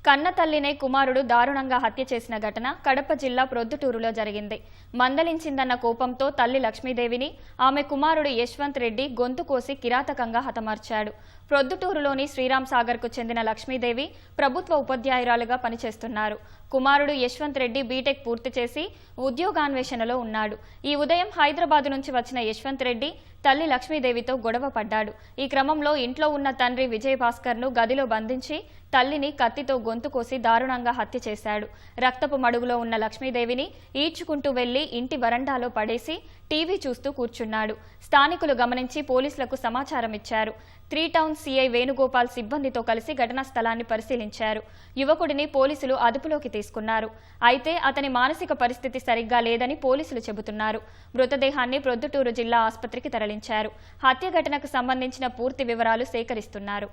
కన్న తల్లినే కుమారుడు దారుణంగా హత్య చేసిన ఘటన కడప జిల్లా ప్రొద్దుటూరులో జరిగింది. మందలించిందన్న కోపంతో తల్లి లక్ష్మీదేవిని ఆమె కుమారుడు యశ్వంత్ రెడ్డి గొంతు కోసి కిరాతకంగా హతమార్చాడు. ప్రొద్దుటూరులోని శ్రీరామ్ సాగర్కు చెందిన లక్ష్మీదేవి ప్రభుత్వ ఉపాధ్యాయురాలుగా పనిచేస్తున్నారు. కుమారుడు యశ్వంత్ రెడ్డి బీటెక్ పూర్తి చేసి ఉద్యోగాన్వేషణలో ఉన్నాడు. ఈ ఉదయం హైదరాబాద్ నుంచి వచ్చిన యశ్వంత్ రెడ్డి తల్లి లక్ష్మీదేవితో గొడవ పడ్డాడు. ఈ క్రమంలో ఇంట్లో ఉన్న తండ్రి విజయభాస్కర్ను గదిలో బంధించి తల్లిని కత్తితో గొంతు కోసి దారుణంగా హత్య చేశాడు. రక్తపు మడుగులో ఉన్న లక్ష్మీదేవిని ఈడ్చుకుంటూ వెళ్లి ఇంటి వరండాలో పడేసి టీవీ చూస్తూ కూర్చున్నాడు. స్థానికులు గమనించి పోలీసులకు సమాచారం ఇచ్చారు. 3 టౌన్ సిఐ వేణుగోపాల్ సిబ్బందితో కలిసి ఘటనా స్థలాన్ని పరిశీలించారు. యువకుడిని పోలీసులు అదుపులోకి తీసుకున్నారు. అయితే అతని మానసిక పరిస్థితి సరిగ్గా లేదని పోలీసులు చెబుతున్నారు. మృతదేహాన్ని ప్రొద్దుటూరు జిల్లా ఆసుపత్రికి తరలించారు. హత్య ఘటనకు సంబంధించిన పూర్తి వివరాలు సేకరిస్తున్నారు.